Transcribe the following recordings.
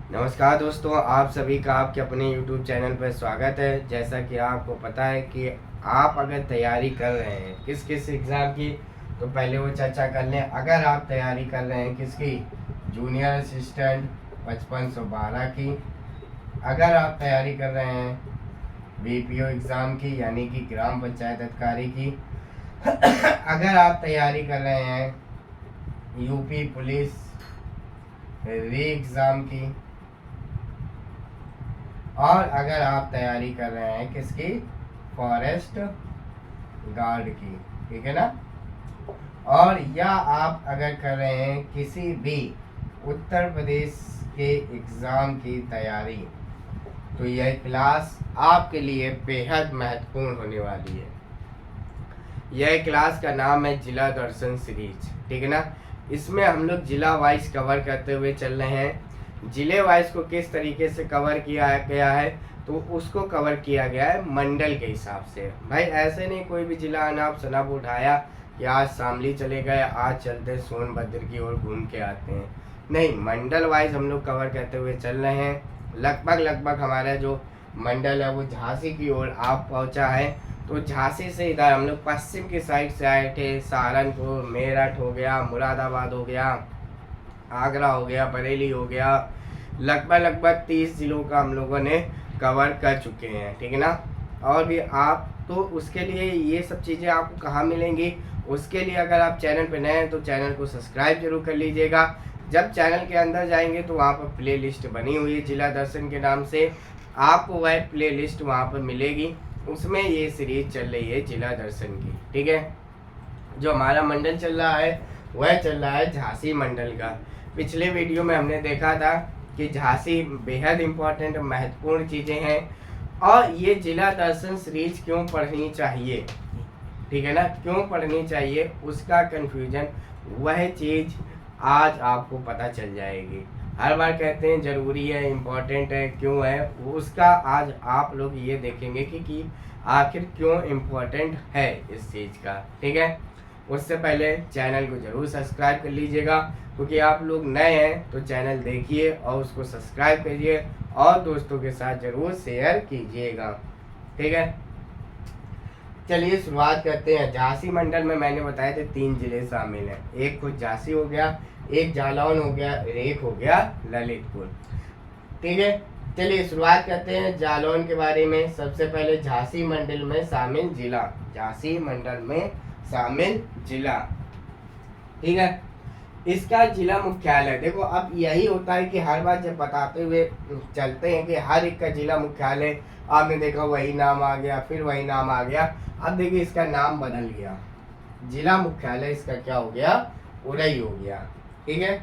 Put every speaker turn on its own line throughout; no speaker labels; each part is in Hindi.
नमस्कार दोस्तों, आप सभी का आपके अपने YouTube चैनल पर स्वागत है। जैसा कि आपको पता है कि आप अगर तैयारी कर रहे हैं किस किस एग्ज़ाम की, तो पहले वो चर्चा कर लें। अगर आप तैयारी कर रहे हैं किसकी, जूनियर असिस्टेंट 5512 की, अगर आप तैयारी कर रहे हैं BPO एग्ज़ाम की यानी कि ग्राम पंचायत अधिकारी की, अगर आप तैयारी कर रहे हैं यूपी पुलिस री एग्ज़ाम की, और अगर आप तैयारी कर रहे हैं किसकी, फॉरेस्ट गार्ड की, ठीक है ना। और या आप अगर कर रहे हैं किसी भी उत्तर प्रदेश के एग्ज़ाम की तैयारी, तो यह क्लास आपके लिए बेहद महत्वपूर्ण होने वाली है। यह क्लास का नाम है जिला दर्शन सीरीज, ठीक है ना। इसमें हम लोग जिला वाइज कवर करते हुए चल रहे हैं। जिले वाइज को किस तरीके से कवर किया गया है, तो उसको कवर किया गया है मंडल के हिसाब से। भाई ऐसे नहीं कोई भी जिला अनाप शनाप उठाया कि आज शामली चले गए, आज चलते सोनभद्र की ओर घूम के आते हैं। नहीं, मंडल वाइज हम लोग कवर करते हुए चल रहे हैं। लगभग हमारा जो मंडल है वो झांसी की ओर आप पहुंचा है। तो झांसी से इधर हम लोग पश्चिम की साइड से आए थे। सहारनपुर, मेरठ हो गया, मुरादाबाद हो गया, आगरा हो गया, बरेली हो गया, लगभग 30 जिलों का हम लोगों ने कवर कर चुके हैं, ठीक है ना। और भी आप तो उसके लिए ये सब चीज़ें आपको कहाँ मिलेंगी, उसके लिए अगर आप चैनल पर नए हैं तो चैनल को सब्सक्राइब जरूर कर लीजिएगा। जब चैनल के अंदर जाएंगे तो वहाँ पर प्ले लिस्ट बनी हुई है जिला दर्शन के नाम से, आपको वह प्ले लिस्ट वहाँ पर मिलेगी। उसमें ये सीरीज चल रही है जिला दर्शन की, ठीक है। जो हमारा मंडल चल रहा है वह चल रहा है झांसी मंडल का। पिछले वीडियो में हमने देखा था कि झांसी बेहद इम्पोर्टेंट महत्वपूर्ण चीज़ें हैं, और ये जिला दर्शन सीरीज क्यों पढ़नी चाहिए, ठीक है ना, क्यों पढ़नी चाहिए उसका कन्फ्यूजन, वह चीज़ आज आपको पता चल जाएगी। हर बार कहते हैं ज़रूरी है, इम्पोर्टेंट है, क्यों है, उसका आज आप लोग ये देखेंगे कि आखिर क्यों इम्पोर्टेंट है इस चीज़ का, ठीक है। उससे पहले चैनल को ज़रूर सब्सक्राइब कर लीजिएगा, क्योंकि आप लोग नए हैं तो चैनल देखिए और उसको सब्सक्राइब करिए और दोस्तों के साथ ज़रूर शेयर कीजिएगा, ठीक है। चलिए शुरुआत करते हैं। झांसी मंडल में मैंने बताया थे 3 जिले शामिल हैं। एक खुद झांसी हो गया, एक जालौन हो गया, एक हो गया ललितपुर, ठीक है। चलिए शुरुआत करते हैं जालौन के बारे में। सबसे पहले झांसी मंडल में शामिल जिला, झांसी मंडल में शामिल जिला, ठीक है। इसका जिला मुख्यालय, देखो अब यही होता है कि हर बार जब बताते हुए चलते हैं कि हर एक का जिला मुख्यालय, आपने देखा वही नाम आ गया, फिर वही नाम आ गया। अब देखिए इसका नाम बदल गया, जिला मुख्यालय इसका क्या हो गया, उरई हो गया, ठीक है।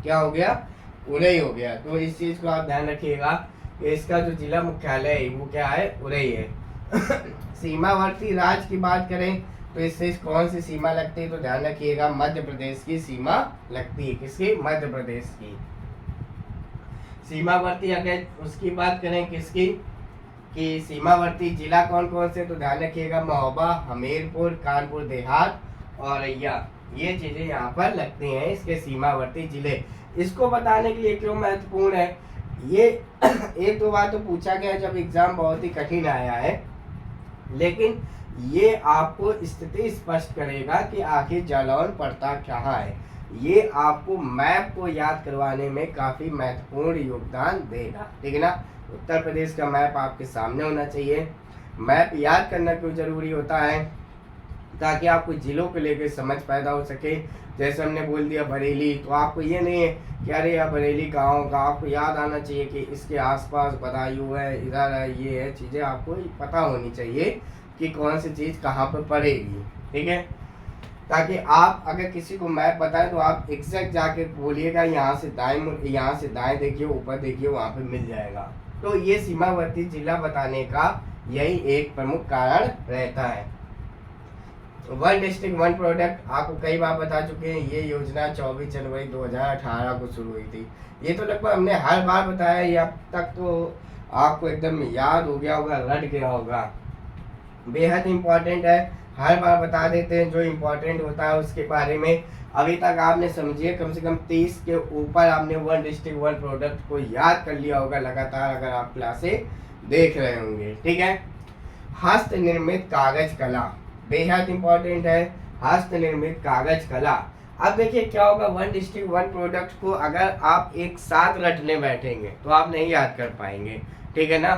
क्या हो गया, उरई हो गया। तो इस चीज को आप ध्यान रखिएगा कि इसका जो जिला मुख्यालय है वो क्या है, उरई है। सीमावर्ती राज्य की बात करें तो इससे कौन सी सीमा लगती है, तो ध्यान रखिएगा मध्य प्रदेश की सीमा लगती है। किसकी, मध्य प्रदेश की सीमावर्ती। अगर उसकी बात करें किसकी, कि सीमावर्ती जिला कौन कौन से, तो ध्यान रखिएगा महोबा, हमीरपुर, कानपुर देहात और ये चीजें यहाँ पर लगती हैं इसके सीमावर्ती जिले। इसको बताने के लिए क्यों महत्वपूर्ण है ये, एक दो बार तो पूछा गया जब एग्जाम बहुत ही कठिन आया है, लेकिन ये आपको स्थिति स्पष्ट करेगा कि आखिर जालौन पड़ता कहाँ है। ये आपको मैप को याद करवाने में काफी महत्वपूर्ण योगदान देगा, ठीक है ना। उत्तर प्रदेश का मैप आपके सामने होना चाहिए। मैप याद करना क्यों जरूरी होता है, ताकि आपको जिलों को लेकर समझ पैदा हो सके। जैसे हमने बोल दिया बरेली, तो आपको ये नहीं है कि अरे यार बरेली गाँव का, आपको याद आना चाहिए कि इसके आसपास बदायूं है, इधर है, ये है, चीज़ें आपको पता होनी चाहिए कि कौन सी चीज़ कहाँ पर पड़ेगी, ठीक है। ताकि आप अगर किसी को मैप बताएं तो आप एग्जैक्ट जाके बोलिएगा यहाँ से दाएं देखिए, ऊपर देखिए, वहाँ पे मिल जाएगा। तो ये सीमावर्ती जिला बताने का यही एक प्रमुख कारण रहता है। वन डिस्ट्रिक्ट वन प्रोडक्ट आपको कई बार बता चुके हैं। ये योजना 24 जनवरी 2018 को शुरू हुई थी। ये तो लगभग हमने हर बार बताया, ये अब तक तो आपको एकदम याद हो गया होगा, रट गया होगा। बेहद इम्पोर्टेंट है। हर बार बता देते हैं जो इम्पोर्टेंट होता है उसके बारे में। अभी तक आपने समझिए कम से कम 30 के ऊपर आपने वन डिस्ट्रिक्ट वन प्रोडक्ट को याद कर लिया होगा लगातार, अगर आप क्लासे देख रहे होंगे। ठीक है, हस्त निर्मित कागज कला बेहद इंपॉर्टेंट है, हस्त निर्मित कागज कला। अब देखिए क्या होगा, वन डिस्ट्रिक्ट वन प्रोडक्ट को अगर आप एक साथ रटने बैठेंगे तो आप नहीं याद कर पाएंगे। ठीक है ना,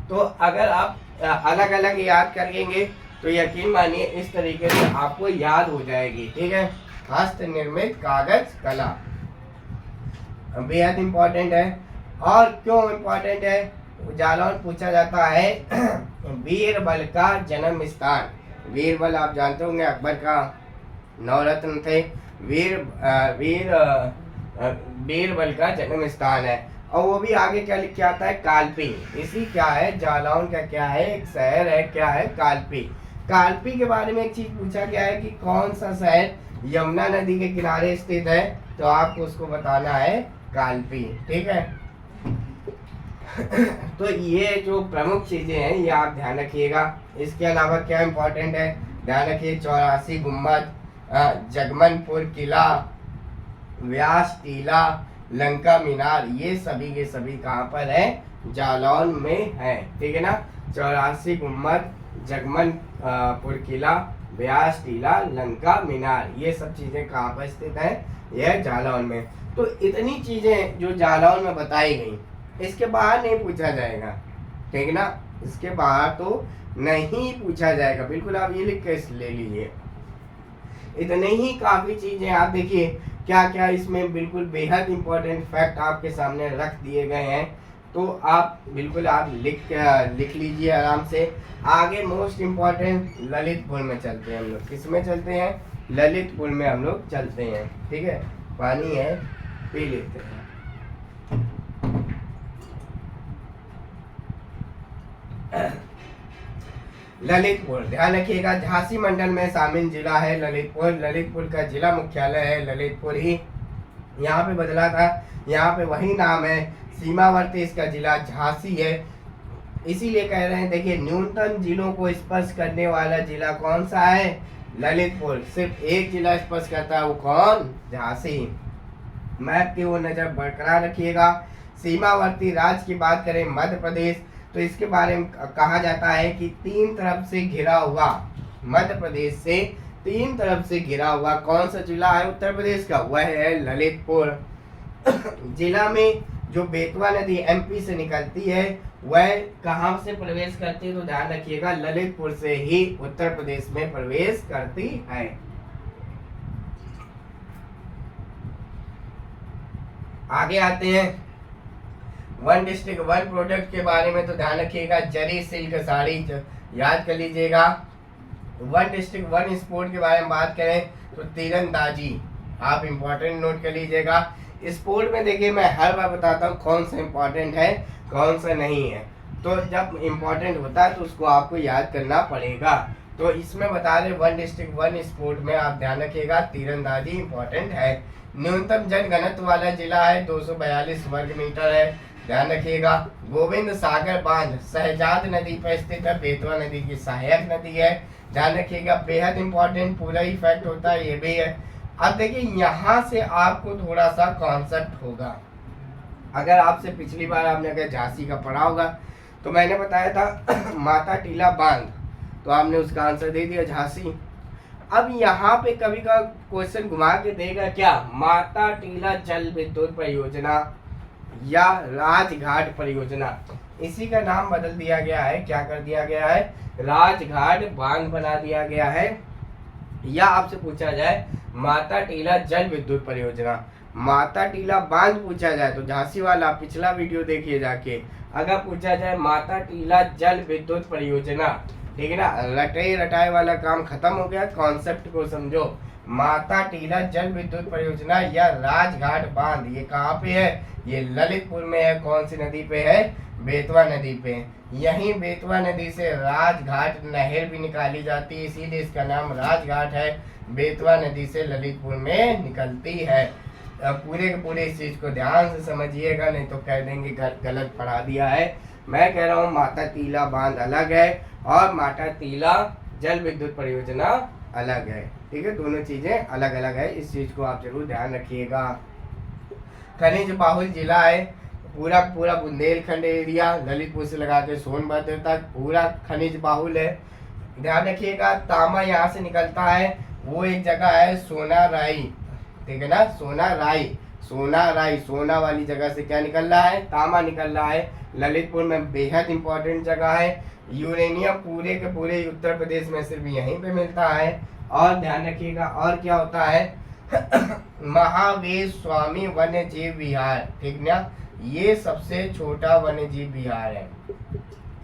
तो अगर आप अलग अलग याद करेंगे तो यकीन मानिए इस तरीके से आपको याद हो जाएगी। ठीक है, हस्त निर्मित कागज कला बेहद इंपॉर्टेंट है। और क्यों इंपॉर्टेंट है, जालौन पूछा जाता है बीरबल का जन्म स्थान। बीरबल आप जानते होंगे अकबर का नवरत्न थे। बीरबल का जन्म स्थान है। और वो भी आगे क्या लिख के आता है, कालपी। इसी क्या है, जालौन का क्या है, एक शहर है, क्या है, कालपी। कालपी के बारे में एक चीज पूछा गया है कि कौन सा शहर यमुना नदी के किनारे स्थित है, तो आपको उसको बताना है कालपी। ठीक है तो ये जो प्रमुख चीजें हैं ये आप ध्यान रखिएगा। इसके अलावा क्या इंपॉर्टेंट है, ध्यान रखिए 84 गुम्बद, जगमनपुर किला, व्यास टीला, लंका मीनार, ये सभी के सभी कहाँ पर है, जालौन में है। ठीक है ना, 84 गुम्बद, जगमनपुर किला, व्यास टीला, लंका मीनार, ये सब चीजें कहाँ पर स्थित है, यह जालौन में। तो इतनी चीजें जो जालौन में बताई गई, इसके बाहर नहीं पूछा जाएगा। ठीक है ना, इसके बाहर तो नहीं पूछा जाएगा, बिल्कुल आप ये लिख के ले लीजिए। इतने ही काफी चीजें आप देखिए क्या क्या इसमें बिल्कुल बेहद इंपॉर्टेंट फैक्ट आपके सामने रख दिए गए हैं, तो आप बिल्कुल आप लिख लीजिए आराम से। आगे मोस्ट इम्पोर्टेंट ललितपुर में चलते हैं हम लोग। किस में चलते हैं, ललितपुर में हम लोग चलते हैं। ठीक है, पानी है पी लेते हैं। ललितपुर ध्यान रखिएगा, झांसी मंडल में शामिल जिला है ललितपुर। ललितपुर का जिला मुख्यालय है ललितपुर ही, यहाँ पे बदला था, यहाँ पे वही नाम है। सीमावर्ती इसका जिला झांसी है, इसीलिए कह रहे हैं। देखिए न्यूनतम जिलों को स्पर्श करने वाला जिला कौन सा है, ललितपुर। सिर्फ एक जिला स्पर्श करता है, वो कौन, झांसी। मैप की वो नजर बरकरार रखिएगा। सीमावर्ती राज्य की बात करें मध्य प्रदेश, तो इसके बारे में कहा जाता है कि 3 तरफ से घिरा हुआ, मध्य प्रदेश से 3 तरफ से घिरा हुआ कौन सा जिला है उत्तर प्रदेश का, वह है ललितपुर। जिला में जो बेतवा नदी एमपी से निकलती है वह कहां से प्रवेश करती है, तो ध्यान रखिएगा ललितपुर से ही उत्तर प्रदेश में प्रवेश करती है। आगे आते हैं वन डिस्ट्रिक्ट वन प्रोडक्ट के बारे में, तो ध्यान रखिएगा जरी सिल्क साड़ी याद कर लीजिएगा। वन डिस्ट्रिक्ट वन स्पोर्ट के बारे में बात करें तो तीरंदाजी आप इंपॉर्टेंट नोट कर लीजिएगा। स्पोर्ट में देखिए मैं हर बार बताता हूँ कौन सा इंपॉर्टेंट है कौन सा नहीं है, तो जब इंपॉर्टेंट होता है तो उसको आपको याद करना पड़ेगा। तो इसमें बता दें वन डिस्ट्रिक्ट वन स्पोर्ट में आप ध्यान रखिएगा तीरंदाजी इंपॉर्टेंट है। न्यूनतम जनघनत्व वाला जिला है 242 वर्ग मीटर है, ध्यान रखिएगा। गोविंद सागर बांध शहजाद नदी पर स्थित है, बेतवा नदी की सहायक नदी है, ध्यान रखिएगा। बेहद इंपॉर्टेंट पूरा ही फैक्ट होता है, ये भी है। अब देखिए यहाँ से आपको थोड़ा सा कॉन्सेप्ट होगा। अगर आपसे पिछली बार आपने अगर झांसी का पढ़ा होगा तो मैंने बताया था माता टीला बांध, तो आपने उसका आंसर दे दिया झांसी। अब यहाँ पे कभी का क्वेश्चन घुमा के देगा क्या, माता टीला जल विद्युत परियोजना या राजघाट परियोजना, इसी का नाम बदल दिया गया है। क्या कर दिया गया है, राजघाट बांध बना दिया गया है। या आपसे पूछा जाए माता टीला जल विद्युत परियोजना, माता टीला बांध पूछा जाए तो झांसी वाला पिछला वीडियो देखिए जाके। अगर पूछा जाए माता टीला जल विद्युत परियोजना, ठीक है ना, रटाई रटाई वाला काम खत्म हो गया, कॉन्सेप्ट को समझो। माता टीला जल विद्युत परियोजना या राजघाट बांध ये कहाँ पे है, ये ललितपुर में है। कौन सी नदी पे है, बेतवा नदी पे। यहीं बेतवा नदी से राजघाट नहर भी निकाली जाती है, इसीलिए इसका नाम राजघाट है। बेतवा नदी से ललितपुर में निकलती है। पूरे के पूरे इस चीज को ध्यान से समझिएगा, नहीं तो कह देंगे गलत पढ़ा दिया है। मैं कह रहा हूँ माता टीला बांध अलग है और माता टीला जल विद्युत परियोजना अलग है। ठीक है, दोनों चीजें अलग अलग है, इस चीज को आप जरूर ध्यान रखिएगा। खनिज बाहुल जिला है, पूरा पूरा बुंदेलखंड एरिया ललितपुर से लगा के सोनभद्र तक पूरा खनिज बाहुल है। ध्यान रखिएगा, तांबा यहाँ से निकलता है, वो एक जगह है सोनाराई। ठीक है ना, सोनाराई, सोनाराई, सोना वाली जगह से क्या निकल रहा है, तांबा निकल रहा है। ललितपुर में बेहद इंपॉर्टेंट जगह है। यूरेनियम पूरे के पूरे उत्तर प्रदेश में सिर्फ यहीं पे मिलता है। और ध्यान रखिएगा, और क्या होता है महावीर स्वामी वन्य जीव विहार। ठीक ना, ये सबसे छोटा वन्य जीव विहार है,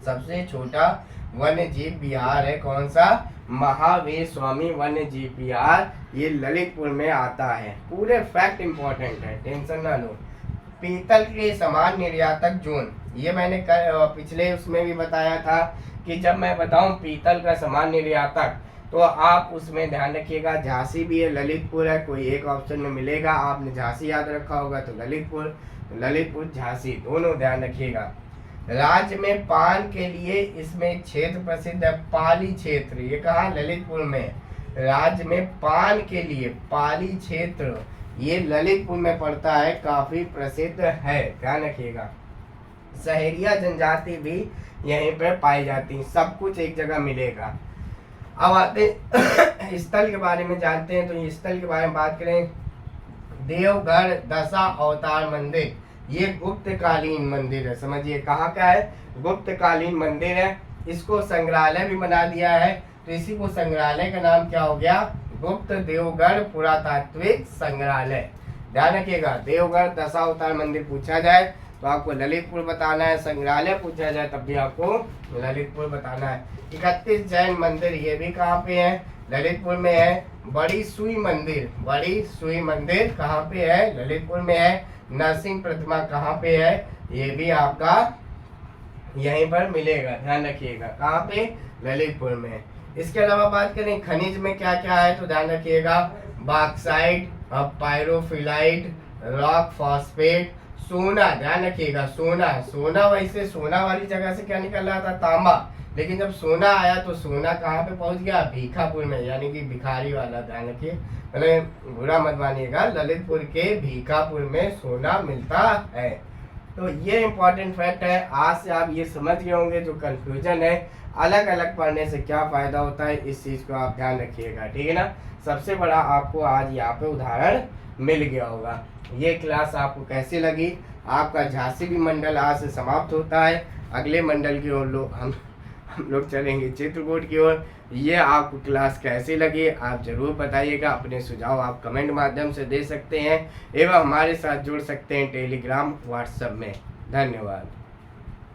सबसे छोटा वन्य जीव विहार है। कौन सा, महावीर स्वामी वन्य जीव विहार, ये ललितपुर में आता है। पूरे फैक्ट इंपॉर्टेंट है, टेंशन ना लो। पीतल के समान निर्यातक जोन, ये मैंने पिछले उसमें भी बताया था कि जब मैं बताऊं पीतल का समान निर्यातक, तो आप उसमें ध्यान रखिएगा, झांसी भी है, ललितपुर है, कोई एक ऑप्शन में मिलेगा। आपने झांसी याद रखा होगा तो ललितपुर, ललितपुर झांसी दोनों ध्यान रखिएगा। राज्य में पान के लिए इसमें क्षेत्र प्रसिद्ध है, पाली क्षेत्र। ये कहा, ललितपुर में। राज्य में पान के लिए पाली क्षेत्र, ये ललितपुर में पड़ता है, काफी प्रसिद्ध है, ध्यान रखिएगा। सहरिया जनजाति भी यहीं पर पाई जाती है, सब कुछ एक जगह मिलेगा। अब आते स्थल के बारे में जानते हैं। तो स्थल के बारे में बात करें, देवगढ़ दशा अवतार मंदिर, ये गुप्तकालीन मंदिर है। समझिए कहाँ का है, गुप्तकालीन मंदिर है। इसको संग्रहालय भी बना दिया है, तो इसी को संग्रहालय का नाम क्या हो गया, गुप्त देवगढ़ पुरातात्विक संग्रहालय। ध्यान रखिएगा, देवगढ़ दशा अवतार मंदिर पूछा जाए तो आपको ललितपुर बताना है, संग्रहालय पूछा जाए तब भी आपको ललितपुर बताना है। 31 जैन मंदिर, ये भी कहाँ पे है, ललितपुर में है। बड़ी सुई मंदिर, बड़ी सुई मंदिर कहाँ पे है, ललितपुर में है। नरसिंह प्रतिमा कहाँ पे है, ये भी आपका यहीं पर मिलेगा, ध्यान रखिएगा, कहाँ पे, ललितपुर में। इसके अलावा बात करें खनिज में क्या क्या है, तो ध्यान रखिएगा, बॉक्साइट, पायरोफिलाइट, रॉक फॉस्फेट, सोना। ध्यान रखिएगा, सोना, सोना वैसे सोना वाली जगह से क्या निकल रहा था, तांबा, लेकिन जब सोना आया तो सोना कहाँ पे पहुंच गया, भीखापुर में, यानी कि भिखारी वाला। ध्यान रखिए, मतलब बुरा मत मानिएगा, ललितपुर के भीखापुर में सोना मिलता है। तो ये इंपॉर्टेंट फैक्ट है। आज से आप ये समझ गए होंगे, जो कंफ्यूजन है अलग अलग पढ़ने से क्या फायदा होता है, इस चीज को आप ध्यान रखिएगा। ठीक है ना, सबसे बड़ा आपको आज यहाँ पे उदाहरण मिल गया होगा। ये क्लास आपको कैसी लगी, आपका झांसी भी मंडल आज से समाप्त होता है। अगले मंडल की ओर हम लोग चलेंगे चित्रकूट की ओर। ये आपको क्लास कैसी लगी आप जरूर बताइएगा। अपने सुझाव आप कमेंट माध्यम से दे सकते हैं एवं हमारे साथ जुड़ सकते हैं टेलीग्राम व्हाट्सएप में। धन्यवाद।